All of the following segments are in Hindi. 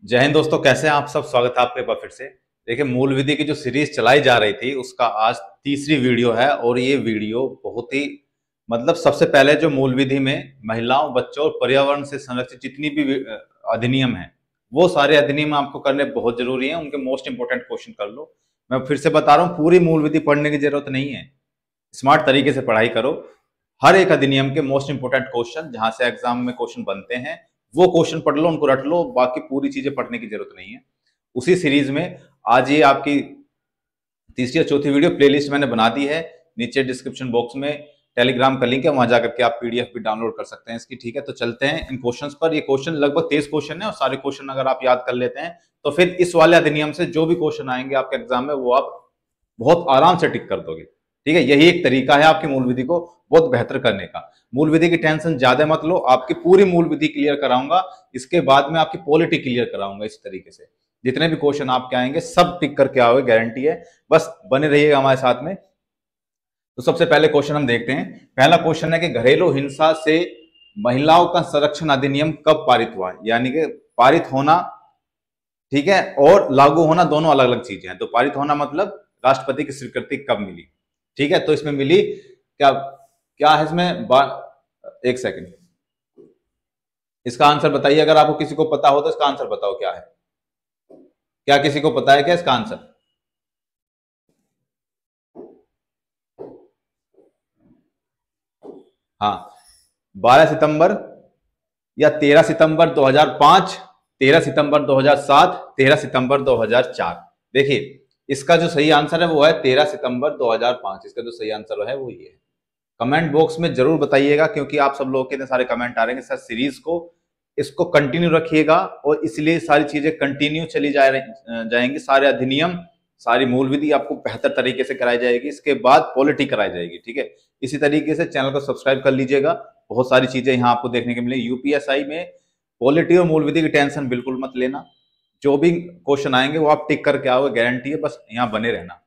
जय हिंद दोस्तों, कैसे हैं आप सब। स्वागत है आपके पास फिर से। देखिए, मूल विधि की जो सीरीज चलाई जा रही थी उसका आज तीसरी वीडियो है और ये वीडियो बहुत ही सबसे पहले जो मूल विधि में महिलाओं, बच्चों और पर्यावरण से संरक्षित जितनी भी अधिनियम है वो सारे अधिनियम आपको करने बहुत जरूरी है। उनके मोस्ट इंपोर्टेंट क्वेश्चन कर लो। मैं फिर से बता रहा हूँ, पूरी मूल विधि पढ़ने की जरूरत नहीं है। स्मार्ट तरीके से पढ़ाई करो। हर एक अधिनियम के मोस्ट इंपोर्टेंट क्वेश्चन जहां से एग्जाम में क्वेश्चन बनते हैं वो क्वेश्चन पढ़ लो, उनको रट लो। बाकी पूरी चीजें पढ़ने की जरूरत नहीं है। उसी सीरीज में आज ये आपकी तीसरी या चौथी वीडियो प्लेलिस्ट मैंने बना दी है। नीचे डिस्क्रिप्शन बॉक्स में टेलीग्राम का लिंक है, वहां जाकर के आप पीडीएफ भी डाउनलोड कर सकते हैं इसकी। ठीक है, तो चलते हैं इन क्वेश्चंस पर। ये क्वेश्चन लगभग 23 क्वेश्चन है और सारे क्वेश्चन अगर आप याद कर लेते हैं तो फिर इस वाले अधिनियम से जो भी क्वेश्चन आएंगे आपके एग्जाम में वो आप बहुत आराम से टिक कर दोगे। ठीक है, यही एक तरीका है आपकी मूल विधि को बहुत बेहतर करने का। मूल विधि की टेंशन ज्यादा मत लो, आपकी पूरी मूल विधि क्लियर कराऊंगा। इसके बाद में आपकी पॉलिटी क्लियर कराऊंगा। इस तरीके से जितने भी क्वेश्चन आपके आएंगे सब टिक करके आओगे, गारंटी है। बस बने रहिएगा हमारे साथ में। तो सबसे पहले क्वेश्चन हम देखते हैं। पहला क्वेश्चन है कि घरेलू हिंसा से महिलाओं का संरक्षण अधिनियम कब पारित हुआ। यानी कि पारित होना, ठीक है, और लागू होना दोनों अलग अलग चीजें हैं। तो पारित होना मतलब राष्ट्रपति की स्वीकृति कब मिली। ठीक है, तो इसमें मिली क्या क्या है इसमें एक सेकंड, इसका आंसर बताइए। अगर आपको किसी को पता हो तो इसका आंसर बताओ क्या है। क्या किसी को पता है क्या इसका आंसर? हाँ, 12 सितंबर या 13 सितंबर 2005, 13 सितंबर 2007, 13 सितंबर 2004। देखिए, इसका जो सही आंसर है वो है 13 सितंबर 2005। इसका जो सही आंसर है वो ये है। कमेंट बॉक्स में जरूर बताइएगा, क्योंकि आप सब लोगों के इतने सारे कमेंट आ रहे हैं सर सीरीज को इसको कंटिन्यू रखिएगा, और इसलिए सारी चीजें कंटिन्यू चली जाएंगी। सारे अधिनियम, सारी मूल विधि आपको बेहतर तरीके से कराई जाएगी। इसके बाद पॉलिटी कराई जाएगी। ठीक है, इसी तरीके से चैनल को सब्सक्राइब कर लीजिएगा। बहुत सारी चीजें यहाँ आपको देखने को मिलेगी। यूपीएसआई में पॉलिटी और मूल विधि की टेंशन बिल्कुल मत लेना। जो भी क्वेश्चन आएंगे वो आप टिक करके आओगे, गारंटी है। बस यहाँ बने रहना।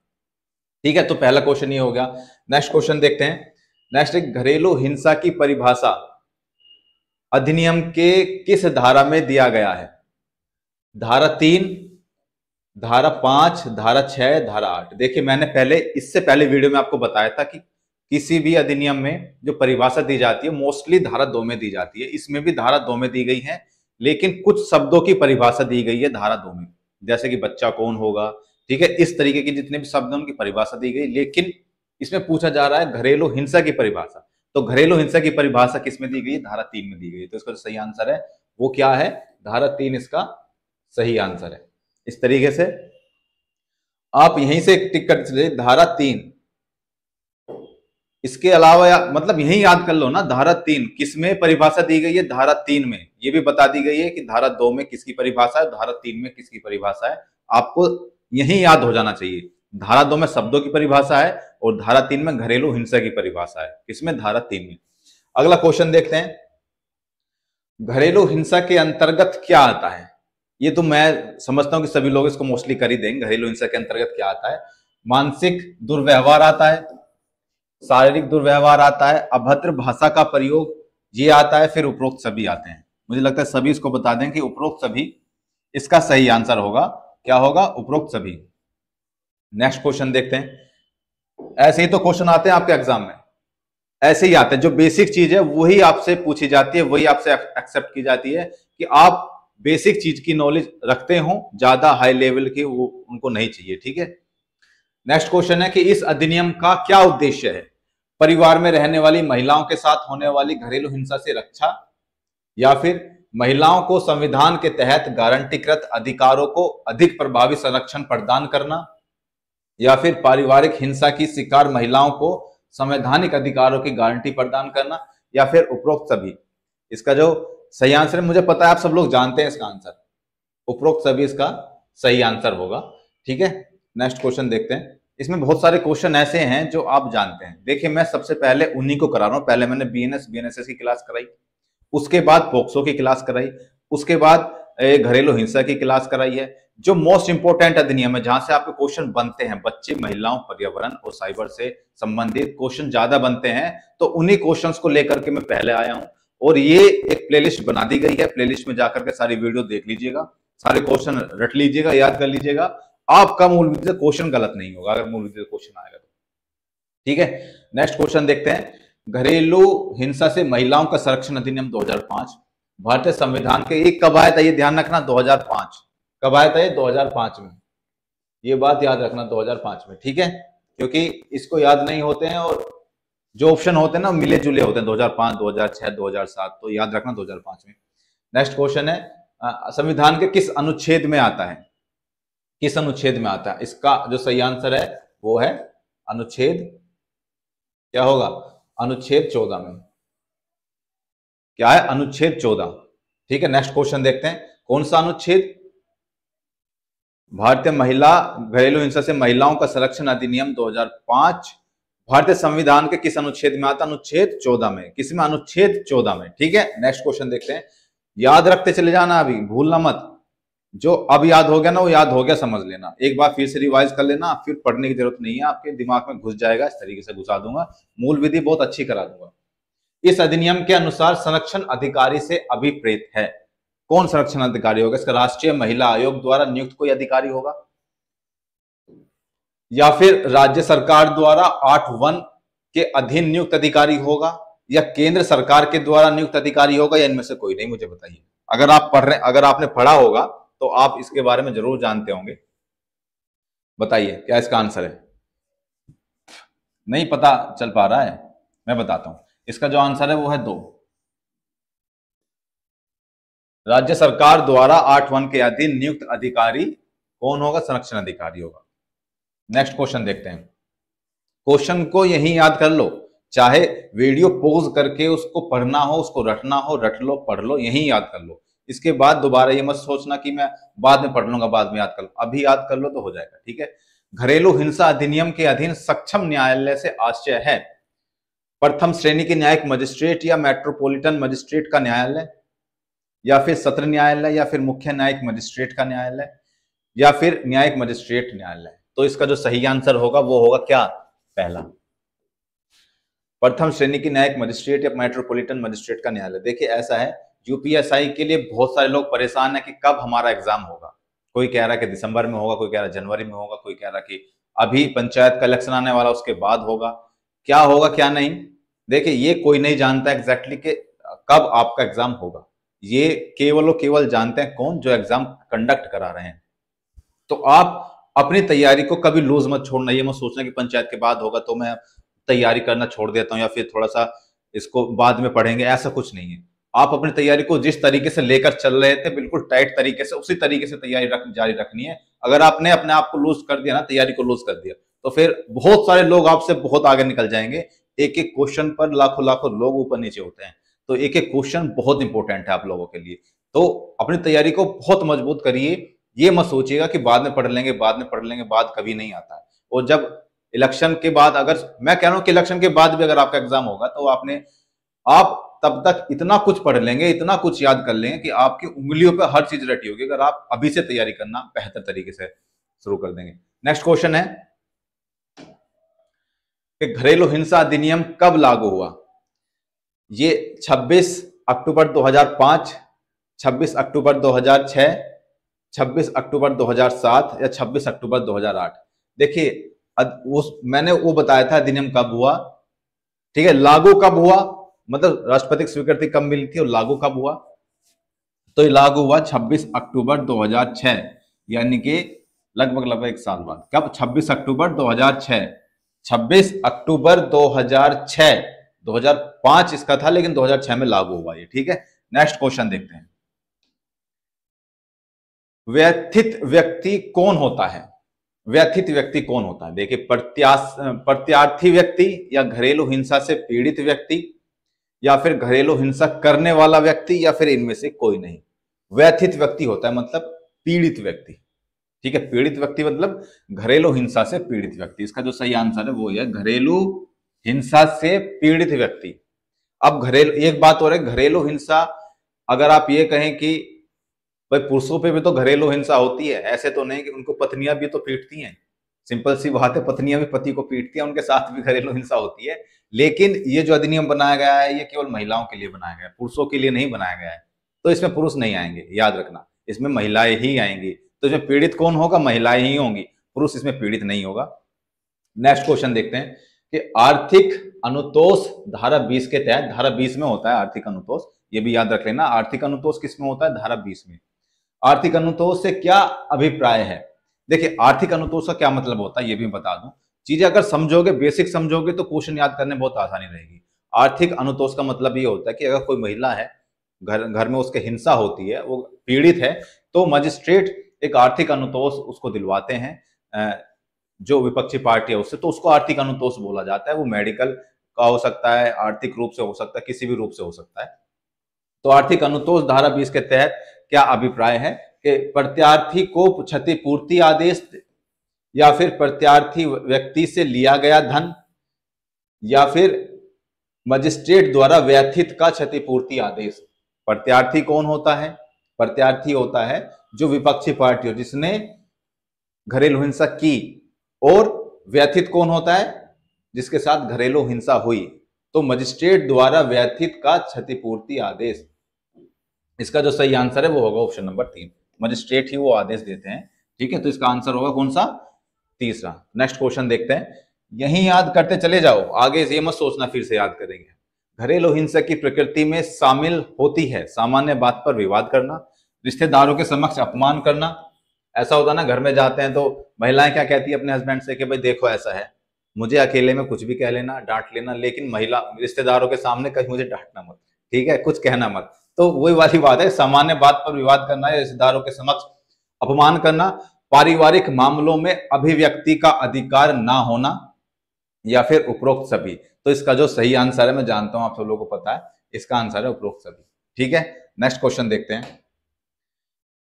ठीक है, तो पहला क्वेश्चन ये हो गया। नेक्स्ट क्वेश्चन देखते हैं। नेक्स्ट, घरेलू हिंसा की परिभाषा अधिनियम के किस धारा में दिया गया है। धारा 3, धारा 5, धारा 6, धारा 8। देखिए, मैंने पहले इससे पहले वीडियो में आपको बताया था कि किसी भी अधिनियम में जो परिभाषा दी जाती है मोस्टली धारा 2 में दी जाती है। इसमें भी धारा 2 में दी गई है, लेकिन कुछ शब्दों की परिभाषा दी गई है धारा 2 में, जैसे कि बच्चा कौन होगा। ठीक है, इस तरीके के जितने भी शब्द उनकी परिभाषा दी गई। लेकिन इसमें पूछा जा रहा है घरेलू हिंसा की परिभाषा। तो घरेलू हिंसा की परिभाषा किसमें दी गई है? धारा 3 में दी गई है। तो इसका जो सही आंसर है वो क्या है? धारा 3 इसका सही आंसर है। इस तरीके से आप यहीं से टिक कर चलिए, धारा 3। इसके अलावा यही याद कर लो ना, धारा 3 किसमें परिभाषा दी गई है? धारा 3 में। ये भी बता दी गई है कि धारा 2 में किसकी परिभाषा है, धारा 3 में किसकी परिभाषा है। आपको यही याद हो जाना चाहिए। धारा 2 में शब्दों की परिभाषा है और धारा 3 में घरेलू हिंसा की परिभाषा है। किसमें? धारा 3 में। अगला क्वेश्चन देखते हैं। घरेलू हिंसा के अंतर्गत क्या आता है? ये तो मैं समझता हूं कि सभी लोग इसको मोस्टली कर ही देंगे। घरेलू हिंसा के अंतर्गत क्या आता है? मानसिक दुर्व्यवहार आता है, शारीरिक दुर्व्यवहार आता है, अभद्र भाषा का प्रयोग ये आता है, फिर उपरोक्त सभी आते हैं। मुझे लगता है सभी इसको बता दें कि उपरोक्त सभी इसका सही आंसर होगा। क्या होगा? उपरोक्त सभी। नेक्स्ट क्वेश्चन देखते हैं। ऐसे ही तो क्वेश्चन आते हैं आपके एग्जाम में, ऐसे ही आते हैं। जो बेसिक चीज है वही आपसे पूछी जाती है, वही आपसे एक्सेप्ट की जाती है कि आप बेसिक चीज की नॉलेज रखते हो, ज्यादा हाई लेवल की वो उनको नहीं चाहिए। ठीक है, नेक्स्ट क्वेश्चन है कि इस अधिनियम का क्या उद्देश्य है? परिवार में रहने वाली महिलाओं के साथ होने वाली घरेलू हिंसा से रक्षा, या फिर महिलाओं को संविधान के तहत गारंटीकृत अधिकारों को अधिक प्रभावी संरक्षण प्रदान करना, या फिर पारिवारिक हिंसा की शिकार महिलाओं को संवैधानिक अधिकारों की गारंटी प्रदान करना, या फिर उपरोक्त सभी। इसका जो सही आंसर है, मुझे पता है आप सब लोग जानते हैं इसका आंसर, उपरोक्त सभी इसका सही आंसर होगा। ठीक है, नेक्स्ट क्वेश्चन देखते हैं। इसमें बहुत सारे क्वेश्चन ऐसे हैं जो आप जानते हैं। देखिए, मैं सबसे पहले उन्हीं को करा रहा हूं। पहले मैंने बीएनएस की क्लास कराई, उसके बाद पोक्सो की क्लास कराई, उसके बाद घरेलू हिंसा की क्लास कराई है। जो मोस्ट इंपोर्टेंट अधिनियम है, जहां से आपके क्वेश्चन बनते हैं, बच्चे, महिलाओं, पर्यावरण और साइबर से संबंधित क्वेश्चन ज्यादा बनते हैं, तो उन्हीं क्वेश्चंस को लेकर के मैं पहले आया हूं। और ये एक प्लेलिस्ट बना दी गई है, प्लेलिस्ट में जाकर के सारी वीडियो देख लीजिएगा। सारे क्वेश्चन रट लीजिएगा, याद कर लीजिएगा, आपका मूल विधि से क्वेश्चन गलत नहीं होगा अगर मूल विधि से क्वेश्चन आएगा तो। ठीक है, नेक्स्ट क्वेश्चन देखते हैं। घरेलू हिंसा से महिलाओं का संरक्षण अधिनियम 2005 भारतीय संविधान के एक कब आया था, ये ध्यान रखना, 2005 कब आया था, ये 2005 में, ये बात याद रखना 2005 में। ठीक है, क्योंकि इसको याद नहीं होते हैं और जो ऑप्शन होते हैं ना मिले जुले होते हैं, 2005, 2006, 2007, तो याद रखना 2005 में। नेक्स्ट क्वेश्चन है, संविधान के किस अनुच्छेद में आता है, किस अनुच्छेद में आता है? इसका जो सही आंसर है वो है अनुच्छेद, क्या होगा, अनुच्छेद 14 में। क्या है, अनुच्छेद 14। ठीक है, नेक्स्ट क्वेश्चन देखते हैं, कौन सा अनुच्छेद? भारतीय महिला घरेलू हिंसा से महिलाओं का संरक्षण अधिनियम 2005 भारतीय संविधान के किस अनुच्छेद में आता? अनुच्छेद 14 में। किसमें? अनुच्छेद 14 में। ठीक है, नेक्स्ट क्वेश्चन देखते हैं, याद रखते चले जाना, अभी भूलना मत, जो अब याद हो गया ना वो याद हो गया समझ लेना, एक बार फिर से रिवाइज कर लेना, फिर पढ़ने की जरूरत नहीं है, आपके दिमाग में घुस जाएगा, इस तरीके से घुसा दूंगा, मूल विधि बहुत अच्छी करा दूंगा। इस अधिनियम के अनुसार संरक्षण अधिकारी से अभिप्रेत है, कौन संरक्षण अधिकारी होगा? इसका राष्ट्रीय महिला आयोग द्वारा नियुक्त कोई अधिकारी होगा, या फिर राज्य सरकार द्वारा 8(1) के अधीन नियुक्त अधिकारी होगा, या केंद्र सरकार के द्वारा नियुक्त अधिकारी होगा, या इनमें से कोई नहीं? मुझे बताइए। अगर आप पढ़ रहे, अगर आपने पढ़ा होगा तो आप इसके बारे में जरूर जानते होंगे, बताइए क्या इसका आंसर है? नहीं पता चल पा रहा है, मैं बताता हूं, इसका जो आंसर है वो है 2। राज्य सरकार द्वारा 8(1) के अधीन नियुक्त अधिकारी कौन होगा? संरक्षण अधिकारी होगा। नेक्स्ट क्वेश्चन देखते हैं, क्वेश्चन को यही याद कर लो, चाहे वीडियो पॉज करके उसको पढ़ना हो, उसको रटना हो, रट लो, पढ़ लो, यही याद कर लो। इसके बाद दोबारा ये मत सोचना कि मैं बाद में पढ़ लूंगा, बाद में याद कर लो, अभी याद कर लो तो हो जाएगा। ठीक है, घरेलू हिंसा अधिनियम के अधीन सक्षम न्यायालय से आशय है प्रथम श्रेणी के न्यायिक मजिस्ट्रेट या मेट्रोपॉलिटन मजिस्ट्रेट का न्यायालय, या फिर सत्र न्यायालय, या फिर मुख्य न्यायिक मजिस्ट्रेट का न्यायालय, या फिर न्यायिक मजिस्ट्रेट न्यायालय। तो इसका जो सही आंसर होगा वो होगा क्या? पहला, प्रथम श्रेणी की न्यायिक मजिस्ट्रेट या मेट्रोपॉलिटन मजिस्ट्रेट का न्यायालय। देखिए ऐसा है, यूपीएसआई के लिए बहुत सारे लोग परेशान है कि कब हमारा एग्जाम होगा, कोई कह रहा है कि दिसंबर में होगा, कोई कह रहा है जनवरी में होगा, कोई कह रहा है कि अभी पंचायत का इलेक्शन आने वाला उसके बाद होगा, क्या होगा क्या नहीं। देखिए ये कोई नहीं जानता एग्जैक्टली कि कब आपका एग्जाम होगा, ये केवल और केवल जानते हैं कौन? जो एग्जाम कंडक्ट करा रहे हैं। तो आप अपनी तैयारी को कभी लूज मत छोड़ना, ये मत सोचना कि पंचायत के बाद होगा तो मैं तैयारी करना छोड़ देता हूं या फिर थोड़ा सा इसको बाद में पढ़ेंगे, ऐसा कुछ नहीं है। आप अपनी तैयारी को जिस तरीके से लेकर चल रहे थे बिल्कुल टाइट तरीके से, उसी तरीके से तैयारी जारी रखनी है। अगर आपने अपने आप को लूज कर दिया ना, तैयारी को लूज कर दिया, तो फिर बहुत सारे लोग आपसे बहुत आगे निकल जाएंगे। एक एक क्वेश्चन पर लाखों लाखों लोग ऊपर नीचे होते हैं, तो एक एक क्वेश्चन बहुत इंपॉर्टेंट है आप लोगों के लिए। तो अपनी तैयारी को बहुत मजबूत करिए, ये मत सोचिएगा कि बाद में पढ़ लेंगे, बाद में पढ़ लेंगे, बाद कभी नहीं आता है। और जब इलेक्शन के बाद, अगर मैं कह रहा हूं कि इलेक्शन के बाद भी अगर आपका एग्जाम होगा तो आप तब तक इतना कुछ पढ़ लेंगे, इतना कुछ याद कर लेंगे कि आपकी उंगलियों पर हर चीज रटी होगी, अगर आप अभी से तैयारी करना बेहतर तरीके से शुरू कर देंगे। नेक्स्ट क्वेश्चन है कि घरेलू हिंसा अधिनियम कब लागू हुआ? ये 26 अक्टूबर 2005, 26 अक्टूबर 2006, 26 अक्टूबर 2007 या 26 अक्टूबर 2008। देखिए मैंने वो बताया था अधिनियम कब हुआ, ठीक है, लागू कब हुआ, मतलब राष्ट्रपति की स्वीकृति कब मिली थी और लागू कब हुआ? तो ये लागू हुआ 26 अक्टूबर 2006, यानी कि लगभग 1 साल बाद। कब? 26 अक्टूबर 2006, 26 अक्टूबर 2006। 2005 इसका था लेकिन 2006 में लागू हुआ ये। ठीक है, नेक्स्ट क्वेश्चन देखते हैं, व्यथित व्यक्ति कौन होता है? व्यथित व्यक्ति कौन होता है? देखिए, प्रत्यार्थी व्यक्ति, या घरेलू हिंसा से पीड़ित व्यक्ति, या फिर घरेलू हिंसा करने वाला व्यक्ति, या फिर इनमें से कोई नहीं। व्यथित व्यक्ति होता है मतलब पीड़ित व्यक्ति। ठीक है, पीड़ित व्यक्ति मतलब घरेलू हिंसा से पीड़ित व्यक्ति। इसका जो सही आंसर है वो है घरेलू हिंसा से पीड़ित व्यक्ति। अब एक बात और है, घरेलू हिंसा अगर आप ये कहें कि भाई पुरुषों पे भी तो घरेलू हिंसा होती है, ऐसे तो नहीं कि उनको पत्नियां भी तो पीटती हैं, सिंपल सी बात है, पत्नियां भी पति को पीटती हैं, उनके साथ भी घरेलू हिंसा होती है। लेकिन ये जो अधिनियम बनाया गया है ये केवल महिलाओं के लिए बनाया गया है, पुरुषों के लिए नहीं बनाया गया है, तो इसमें पुरुष नहीं आएंगे, याद रखना। इसमें महिलाएं ही आएंगी। तो इसमें पीड़ित कौन होगा? महिलाएं ही होंगी, पुरुष इसमें पीड़ित नहीं होगा। नेक्स्ट क्वेश्चन देखते हैं कि आर्थिक अनुतोष धारा 20 के तहत, धारा 20 में होता है आर्थिक अनुतोष, ये भी याद रख लेना। आर्थिक अनुतोष किस में होता है? धारा 20 में। आर्थिक अनुतोष से क्या अभिप्राय है? देखिए, आर्थिक अनुतोष का क्या मतलब होता है ये भी बता दूं। चीजें अगर समझोगे, बेसिक समझोगे, तो क्वेश्चन याद करने में बहुत आसानी रहेगी। आर्थिक अनुतोष का मतलब ये होता है कि अगर कोई महिला है, घर में उसके हिंसा होती है, वो पीड़ित है, तो मजिस्ट्रेट एक आर्थिक अनुतोष उसको दिलवाते हैं जो विपक्षी पार्टी है उससे, तो उसको आर्थिक अनुतोष बोला जाता है। वो मेडिकल का हो सकता है, आर्थिक रूप से हो सकता है, किसी भी रूप से हो सकता है। तो आर्थिक अनुतोष धारा 20 के तहत क्या अभिप्राय है कि प्रत्यार्थी को क्षतिपूर्ति आदेश, या फिर प्रत्यार्थी व्यक्ति से लिया गया धन, या फिर मजिस्ट्रेट द्वारा व्यथित का क्षतिपूर्ति आदेश। प्रत्यार्थी कौन होता है? प्रत्यार्थी होता है जो विपक्षी पार्टी हो, जिसने घरेलू हिंसा की, और व्यथित कौन होता है? जिसके साथ घरेलू हिंसा हुई। तो मजिस्ट्रेट द्वारा व्यथित का क्षतिपूर्ति आदेश, इसका जो सही आंसर है वो होगा ऑप्शन नंबर 3, मजिस्ट्रेट ही वो आदेश देते हैं। ठीक है, तो इसका आंसर होगा कौन सा? तीसरा। नेक्स्ट क्वेश्चन देखते हैं, यही याद करते चले जाओ, आगे ये मत सोचना फिर से याद करेंगे। घरेलू हिंसा की प्रकृति में शामिल होती है सामान्य बात पर विवाद करना, रिश्तेदारों के समक्ष अपमान करना। ऐसा होता ना, घर में जाते हैं तो महिलाएं क्या कहती है अपने हस्बैंड से कि भाई देखो ऐसा है, मुझे अकेले में कुछ भी कह लेना, डांट लेना, लेकिन महिला रिश्तेदारों के सामने कहीं मुझे डांटना मत, ठीक है, कुछ कहना मत। तो वही वाली बात है, सामान्य बात पर विवाद करना या रिश्तेदारों के समक्ष अपमान करना, पारिवारिक मामलों में अभिव्यक्ति का अधिकार ना होना, या फिर उपरोक्त सभी। तो इसका जो सही आंसर है, मैं जानता हूं आप सब लोगों को पता है, इसका आंसर है उपरोक्त सभी। ठीक है, नेक्स्ट क्वेश्चन देखते हैं,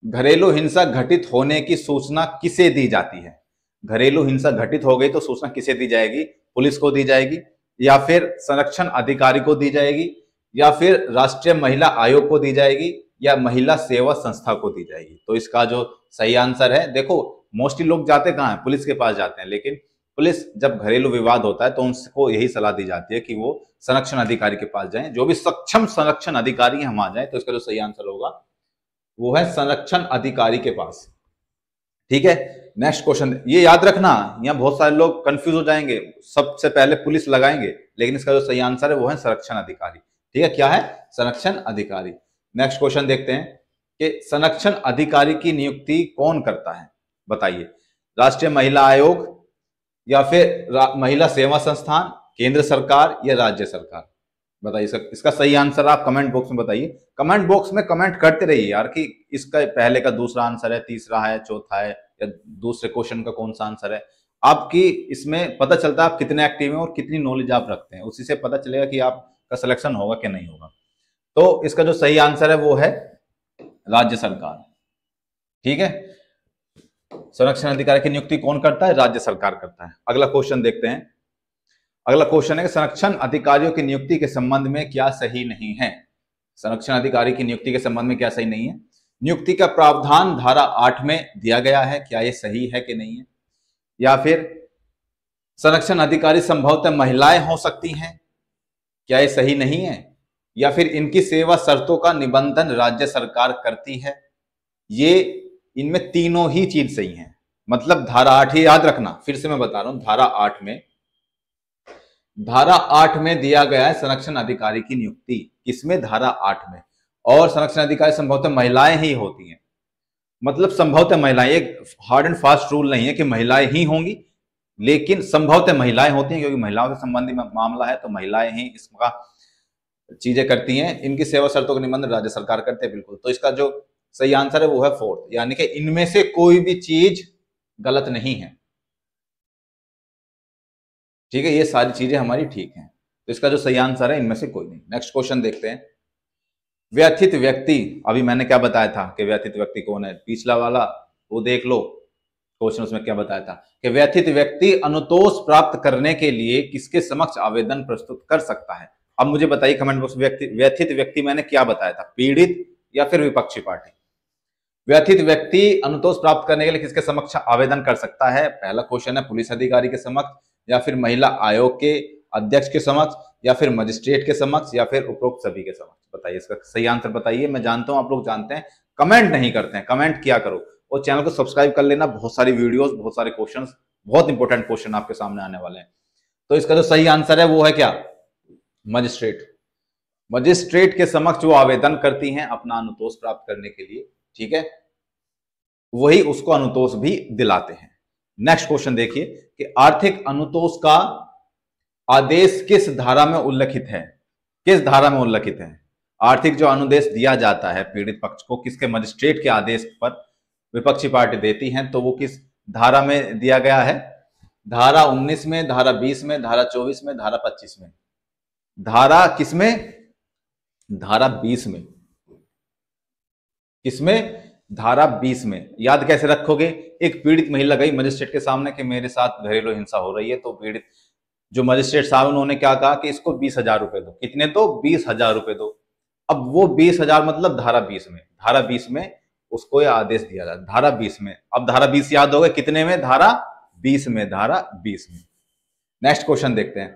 घरेलू हिंसा घटित होने की सूचना किसे दी जाती है? घरेलू हिंसा घटित हो गई तो सूचना किसे दी जाएगी? पुलिस को दी जाएगी, या फिर संरक्षण अधिकारी को दी जाएगी, या फिर राष्ट्रीय महिला आयोग को दी जाएगी, या महिला सेवा संस्था को दी जाएगी? तो इसका जो सही आंसर है, देखो मोस्टली लोग जाते कहाँ हैं? पुलिस के पास जाते हैं, लेकिन पुलिस जब घरेलू विवाद होता है तो उनको यही सलाह दी जाती है कि वो संरक्षण अधिकारी के पास जाएं, जो भी सक्षम संरक्षण अधिकारी हैं वहां जाएं। तो इसका जो सही आंसर होगा वो है संरक्षण अधिकारी के पास। ठीक है, नेक्स्ट क्वेश्चन, ये याद रखना, यहाँ बहुत सारे लोग कंफ्यूज हो जाएंगे, सबसे पहले पुलिस लगाएंगे, लेकिन इसका जो सही आंसर है वो है संरक्षण अधिकारी। ठीक है, क्या है? संरक्षण अधिकारी। नेक्स्ट क्वेश्चन देखते हैं कि संरक्षण अधिकारी की नियुक्ति कौन करता है? बताइए, राष्ट्रीय महिला आयोग, या फिर महिला सेवा संस्थान, केंद्र सरकार, या राज्य सरकार? बताइए इसका सही आंसर आप कमेंट बॉक्स में बताइए। कमेंट बॉक्स में कमेंट करते रहिए यार कि इसका पहले का दूसरा आंसर है, तीसरा है, चौथा है, या दूसरे क्वेश्चन का कौन सा आंसर है। आपकी इसमें पता चलता है आप कितने एक्टिव हैं और कितनी नॉलेज आप रखते हैं, उसी से पता चलेगा कि आपका सिलेक्शन होगा कि नहीं होगा। तो इसका जो सही आंसर है वो है राज्य सरकार। ठीक है, संरक्षण अधिकारी की नियुक्ति कौन करता है? राज्य सरकार करता है। अगला क्वेश्चन देखते हैं। अगला क्वेश्चन है कि संरक्षण अधिकारियों की नियुक्ति के संबंध में क्या सही नहीं है? संरक्षण अधिकारी की नियुक्ति के संबंध में क्या सही नहीं है? नियुक्ति का प्रावधान धारा 8 में दिया गया है, क्या यह सही है कि नहीं है? या फिर संरक्षण अधिकारी संभवतः महिलाएं हो सकती हैं, क्या यह सही नहीं है? या फिर इनकी सेवा शर्तों का निबंधन राज्य सरकार करती है? ये इनमें तीनों ही चीज सही है। मतलब धारा 8 ही याद रखना, फिर से मैं बता रहा हूं, धारा 8 में दिया गया है संरक्षण अधिकारी की नियुक्ति। किसमें? धारा 8 में। और संरक्षण अधिकारी संभवतः महिलाएं ही होती हैं, मतलब संभवतः महिलाएं, एक हार्ड एंड फास्ट रूल नहीं है कि महिलाएं ही होंगी, लेकिन संभवतः महिलाएं होती हैं, क्योंकि महिलाओं से संबंधित मामला है तो महिलाएं ही इसका चीजें करती हैं। इनकी सेवा शर्तों का निबंधन राज्य सरकार करते हैं, बिल्कुल। तो इसका जो सही आंसर है वो है 4th, यानी कि इनमें से कोई भी चीज गलत नहीं है। ठीक है, ये सारी चीजें हमारी ठीक हैं, तो इसका जो सही आंसर है इनमें से कोई नहीं। नेक्स्ट क्वेश्चन देखते हैं। व्यथित व्यक्ति, अभी मैंने क्या बताया था कि व्यथित व्यक्ति कौन है? पिछला वाला वो देख लो क्वेश्चन, उसमें क्या बताया था कि व्यथित व्यक्ति अनुतोष प्राप्त करने के लिए किसके समक्ष आवेदन प्रस्तुत कर सकता है? अब मुझे बताइए कमेंट बॉक्स, व्यथित व्यक्ति मैंने क्या बताया था? पीड़ित या फिर विपक्षी पार्टी? व्यथित व्यक्ति अनुतोष प्राप्त करने के लिए किसके समक्ष आवेदन कर सकता है? पहला क्वेश्चन है पुलिस अधिकारी के समक्ष, या फिर महिला आयोग के अध्यक्ष के समक्ष, या फिर मजिस्ट्रेट के समक्ष, या फिर उपरोक्त सभी के समक्ष? बताइए इसका सही आंसर बताइए। मैं जानता हूं आप लोग जानते हैं, कमेंट नहीं करते हैं, कमेंट किया करो और चैनल को सब्सक्राइब कर लेना। बहुत सारी वीडियोस, बहुत सारे क्वेश्चंस, बहुत इंपॉर्टेंट क्वेश्चन आपके सामने आने वाले हैं। तो इसका जो सही आंसर है वो है क्या? मजिस्ट्रेट। मजिस्ट्रेट के समक्ष वो आवेदन करती हैं अपना अनुतोष प्राप्त करने के लिए, ठीक है, वही उसको अनुतोष भी दिलाते हैं। नेक्स्ट क्वेश्चन देखिए कि आर्थिक अनुतोष का आदेश किस धारा में उल्लिखित है? किस धारा में उल्लिखित है? आर्थिक जो अनुदेश दिया जाता है पीड़ित पक्ष को किसके? मजिस्ट्रेट के आदेश पर विपक्षी पार्टी देती है, तो वो किस धारा में दिया गया है? धारा 19 में, धारा 20 में, धारा 24 में, धारा 25 में। धारा किसमें? धारा 20 में। किसमें? धारा 20 में। याद कैसे रखोगे? एक पीड़ित महिला गई मजिस्ट्रेट के सामने कि मेरे साथ घरेलू हिंसा हो रही है, तो पीड़ित जो मजिस्ट्रेट साहब उन्होंने क्या कहा कि इसको 20,000 रुपए दो। कितने दो? 20,000 रुपए दो। अब वो 20,000 मतलब धारा 20 में, धारा 20 में उसको यह आदेश दिया जाता है, धारा 20 में। अब धारा 20 याद हो गए, कितने में? धारा 20 में, धारा 20 में। नेक्स्ट क्वेश्चन देखते हैं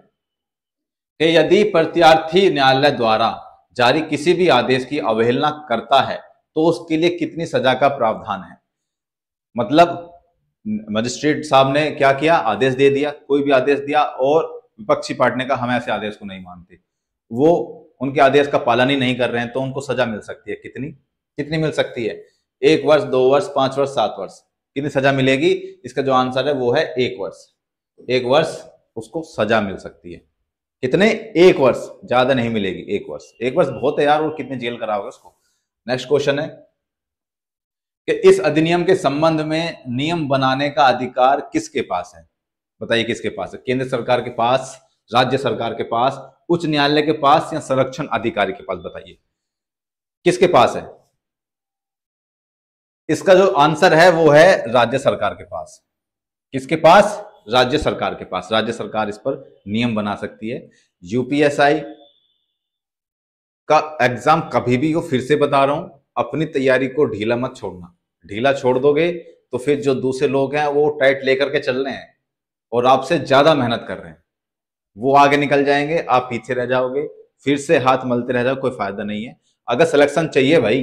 कि यदि प्रत्यार्थी न्यायालय द्वारा जारी किसी भी आदेश की अवहेलना करता है तो उसके लिए कितनी सजा का प्रावधान है? मतलब मजिस्ट्रेट साहब ने क्या किया? आदेश दे दिया, कोई भी आदेश दिया और विपक्षी पार्टी ने कहा हम ऐसे आदेश को नहीं मानते, वो उनके आदेश का पालन ही नहीं कर रहे हैं, तो उनको सजा मिल सकती है। कितनी? कितनी मिल सकती है? 1 वर्ष, 2 वर्ष, 5 वर्ष, 7 वर्ष। कितनी सजा मिलेगी? इसका जो आंसर है वो है 1 वर्ष। 1 वर्ष उसको सजा मिल सकती है। कितने? 1 वर्ष, ज्यादा नहीं मिलेगी, 1 वर्ष। 1 वर्ष बहुत है यार, और कितने जेल कराओगे उसको। नेक्स्ट क्वेश्चन है कि इस अधिनियम के संबंध में नियम बनाने का अधिकार किसके पास है? बताइए किसके पास है? केंद्र सरकार के पास, राज्य सरकार के पास, उच्च न्यायालय के पास, या संरक्षण अधिकारी के पास? बताइए किसके पास है? इसका जो आंसर है वो है राज्य सरकार के पास। किसके पास? राज्य सरकार के पास। राज्य सरकार इस पर नियम बना सकती है। यूपीएसआई का एग्जाम कभी भी हो, फिर से बता रहा हूं, अपनी तैयारी को ढीला मत छोड़ना। ढीला छोड़ दोगे तो फिर जो दूसरे लोग हैं वो टाइट लेकर के चल रहे हैं और आपसे ज्यादा मेहनत कर रहे हैं, वो आगे निकल जाएंगे, आप पीछे रह जाओगे, फिर से हाथ मलते रह जाओ, कोई फायदा नहीं है। अगर सिलेक्शन चाहिए भाई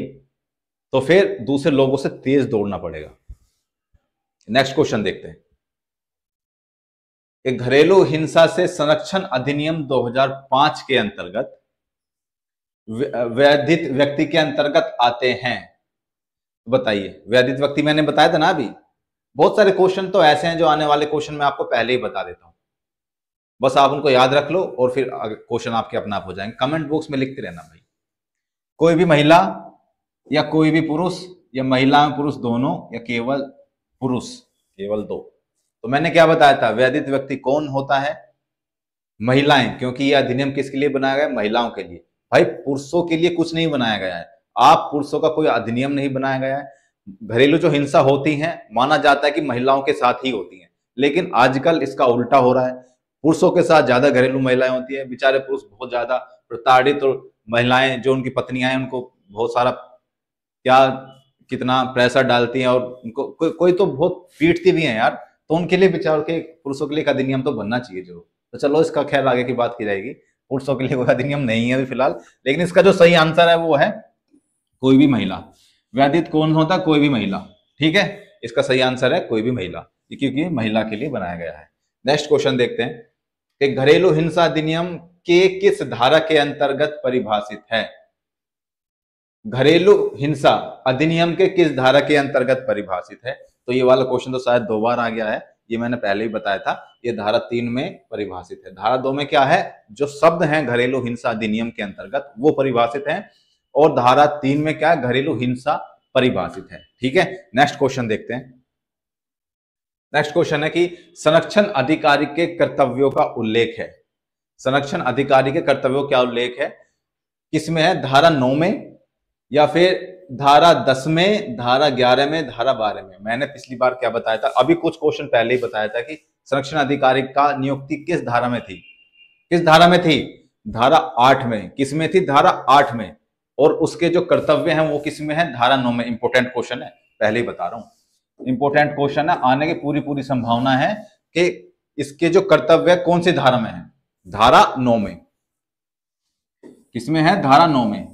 तो फिर दूसरे लोगों से तेज दौड़ना पड़ेगा। नेक्स्ट क्वेश्चन देखते हैं कि घरेलू हिंसा से संरक्षण अधिनियम 2005 के अंतर्गत वैधित व्यक्ति के अंतर्गत आते हैं। बताइए, वैधित व्यक्ति मैंने बताया था ना अभी। बहुत सारे क्वेश्चन तो ऐसे हैं जो आने वाले क्वेश्चन में आपको पहले ही बता देता हूं, बस आप उनको याद रख लो और फिर क्वेश्चन आपके अपना आप हो जाएंगे। कमेंट बॉक्स में लिखते रहना भाई। कोई भी महिला या कोई भी पुरुष, या महिला में पुरुष दोनों, या केवल पुरुष, केवल 2। तो मैंने क्या बताया था? वैधित व्यक्ति कौन होता है? महिलाएं, क्योंकि यह अधिनियम किसके लिए बनाया गया? महिलाओं के लिए। भाई पुरुषों के लिए कुछ नहीं बनाया गया है, आप पुरुषों का कोई अधिनियम नहीं बनाया गया है। घरेलू जो हिंसा होती है माना जाता है कि महिलाओं के साथ ही होती है, लेकिन आजकल इसका उल्टा हो रहा है। पुरुषों के साथ ज्यादा घरेलू महिलाएं होती है। बेचारे पुरुष बहुत ज्यादा प्रताड़ित, और महिलाएं जो उनकी पत्नियां हैं उनको बहुत सारा क्या कितना प्रेशर डालती हैं, और उनको कोई तो बहुत पीटती भी है यार। तो उनके लिए बेचारों के, पुरुषों के लिए एक अधिनियम तो बनना चाहिए जो। तो चलो इसका खैर आगे की बात की जाएगी। पुरुषों के लिए कोई अधिनियम नहीं है अभी फिलहाल, लेकिन इसका जो सही आंसर है वो है कोई भी महिला। वैधित कौन होता? कोई भी महिला। ठीक है, इसका सही आंसर है कोई भी महिला, क्योंकि महिला के लिए बनाया गया है। नेक्स्ट क्वेश्चन देखते हैं कि घरेलू हिंसा अधिनियम के किस धारा के अंतर्गत परिभाषित है? घरेलू हिंसा अधिनियम के किस धारा के अंतर्गत परिभाषित है? तो ये वाला क्वेश्चन तो शायद 2 बार आ गया है, ये मैंने पहले ही बताया था। ये धारा 3 में परिभाषित है। धारा 2 में क्या है? जो शब्द हैं घरेलू हिंसा अधिनियम के अंतर्गत वो परिभाषित है, और धारा 3 में क्या है? घरेलू हिंसा परिभाषित है। ठीक है, नेक्स्ट क्वेश्चन देखते हैं। नेक्स्ट क्वेश्चन है कि संरक्षण अधिकारी के कर्तव्यों का उल्लेख है। संरक्षण अधिकारी के कर्तव्यों क्या उल्लेख है? किसमें है? धारा 9 में, या फिर धारा 10 में, धारा 11 में, धारा 12 में। मैंने पिछली बार क्या बताया था, अभी कुछ क्वेश्चन पहले ही बताया था कि संरक्षण अधिकारी का नियुक्ति किस धारा में थी? किस धारा में थी? धारा 8 में। किस में थी? धारा 8 में। और उसके जो कर्तव्य हैं वो किस में है? धारा 9 में। इंपॉर्टेंट क्वेश्चन है, पहले ही बता रहा हूं, इंपॉर्टेंट क्वेश्चन है, आने की पूरी संभावना है कि इसके जो कर्तव्य कौन सी धारा में है? धारा 9 में। किसमें है? धारा 9 में।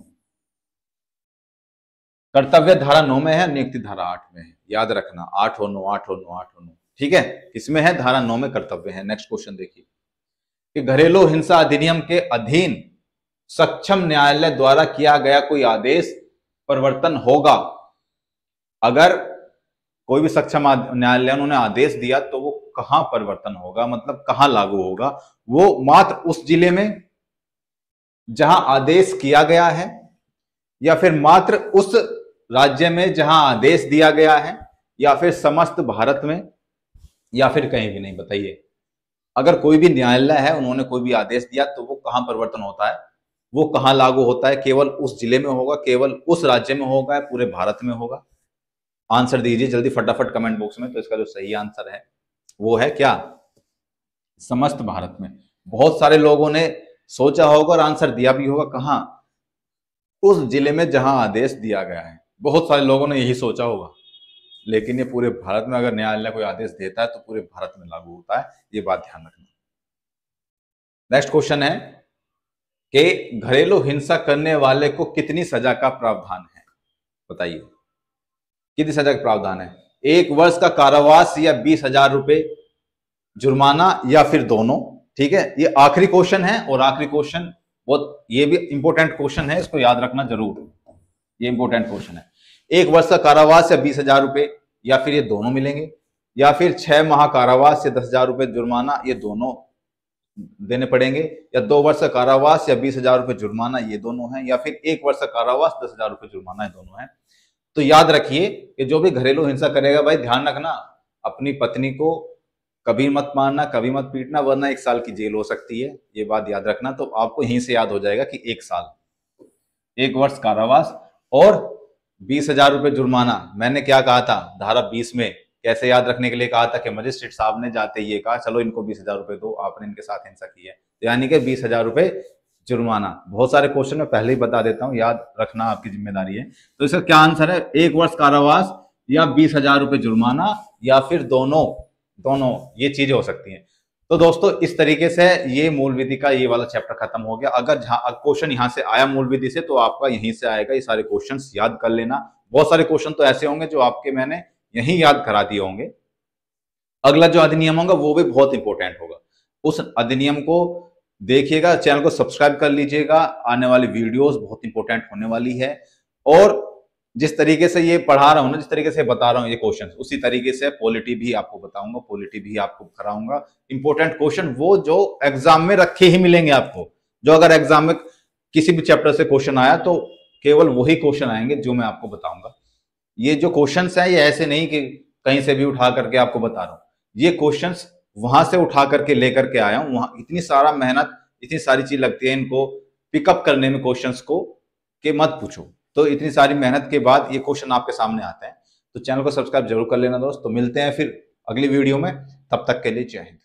कर्तव्य धारा 9 में है, नियुक्ति धारा 8 में है, याद रखना 8 और 9, 8 और 9, 8 और 9, ठीक है। इसमें है धारा 9 में कर्तव्य है। नेक्स्ट क्वेश्चन देखिए कि घरेलू हिंसा अधिनियम के अधीन सक्षम न्यायालय द्वारा किया गया कोई आदेश परिवर्तन होगा। अगर कोई भी सक्षम न्यायालय उन्होंने आदेश दिया तो वो कहां परिवर्तन होगा, मतलब कहां लागू होगा? वो मात्र उस जिले में जहां आदेश किया गया है, या फिर मात्र उस राज्य में जहां आदेश दिया गया है, या फिर समस्त भारत में, या फिर कहीं भी नहीं? बताइए। अगर कोई भी न्यायालय है, उन्होंने कोई भी आदेश दिया तो वो कहां परिवर्तन होता है, वो कहां लागू होता है? केवल उस जिले में होगा, केवल उस राज्य में होगा, पूरे भारत में होगा? आंसर दीजिए जल्दी फटाफट कमेंट बॉक्स में। तो इसका जो सही आंसर है वो है क्या? समस्त भारत में। बहुत सारे लोगों ने सोचा होगा और आंसर दिया भी होगा, कहां? उस जिले में जहां आदेश दिया गया है। बहुत सारे लोगों ने यही सोचा होगा, लेकिन ये पूरे भारत में अगर न्यायालय कोई आदेश देता है तो पूरे भारत में लागू होता है, ये बात ध्यान रखना। नेक्स्ट क्वेश्चन है कि घरेलू हिंसा करने वाले को कितनी सजा का प्रावधान है? बताइए कितनी सजा का प्रावधान है? 1 वर्ष का कारावास या 20,000 रुपए जुर्माना, या फिर दोनों? ठीक है, ये आखिरी क्वेश्चन है, और आखिरी क्वेश्चन बहुत, ये भी इंपॉर्टेंट क्वेश्चन है, इसको याद रखना जरूर, ये इंपॉर्टेंट क्वेश्चन है। 1 वर्ष का कारावास या 20,000 रुपए, या फिर ये दोनों मिलेंगे, या फिर 6 माह कारावास या 10,000 रुपए जुर्माना, ये दोनों देने पड़ेंगे, या 2 वर्ष का कारावास या 20,000 रुपए जुर्माना, ये दोनों हैं, या फिर 1 वर्ष का कारावास 10,000 रुपए जुर्माना, ये दोनों हैं। तो याद रखिए कि जो भी घरेलू हिंसा करेगा, भाई ध्यान रखना, अपनी पत्नी को कभी मत मारना, कभी मत पीटना, वरना 1 साल की जेल हो सकती है, ये बात याद रखना। तो आपको यहीं से याद हो जाएगा कि 1 साल, 1 वर्ष कारावास और 20,000 रुपए जुर्माना। मैंने क्या कहा था धारा 20 में? कैसे याद रखने के लिए कहा था कि मजिस्ट्रेट साहब ने जाते ये कहा चलो इनको 20,000 रुपए दो, आपने इनके साथ हिंसा की है, तो यानी कि 20,000 रुपए जुर्माना। बहुत सारे क्वेश्चन में पहले ही बता देता हूं, याद रखना आपकी जिम्मेदारी है। तो इसका क्या आंसर है? 1 वर्ष कारावास या 20,000 रुपए जुर्माना, या फिर दोनों ये चीजें हो सकती हैं। तो दोस्तों इस तरीके से ये मूल विधि का ये वाला चैप्टर खत्म हो गया। अगर क्वेश्चन यहाँ से आया मूल विधि से, तो आपका यहीं से आएगा। ये सारे क्वेश्चंस याद कर लेना। बहुत सारे क्वेश्चन तो ऐसे होंगे जो आपके मैंने यहीं याद करा दिए होंगे। अगला जो अधिनियम होगा वो भी बहुत इंपॉर्टेंट होगा, उस अधिनियम को देखिएगा, चैनल को सब्सक्राइब कर लीजिएगा, आने वाली वीडियोस बहुत इंपॉर्टेंट होने वाली है। और जिस तरीके से ये पढ़ा रहा हूं ना, जिस तरीके से बता रहा हूं ये क्वेश्चन, उसी तरीके से पॉलिटी भी आपको बताऊंगा, पॉलिटी भी आपको कराऊंगा। इंपॉर्टेंट क्वेश्चन वो जो एग्जाम में रखे ही मिलेंगे आपको। जो अगर एग्जाम में किसी भी चैप्टर से क्वेश्चन आया तो केवल वही क्वेश्चन आएंगे जो मैं आपको बताऊंगा। ये जो क्वेश्चंस हैं ये ऐसे नहीं कि कहीं से भी उठा करके आपको बता रहा हूं, ये क्वेश्चंस वहां से उठा करके लेकर के आया हूं। वहां इतनी सारा मेहनत, इतनी सारी चीज लगती है इनको पिकअप करने में क्वेश्चंस को, कि मत पूछो। तो इतनी सारी मेहनत के बाद ये क्वेश्चन आपके सामने आते हैं। तो चैनल को सब्सक्राइब जरूर कर लेना दोस्त। तो मिलते हैं फिर अगली वीडियो में, तब तक के लिए जय हिंद।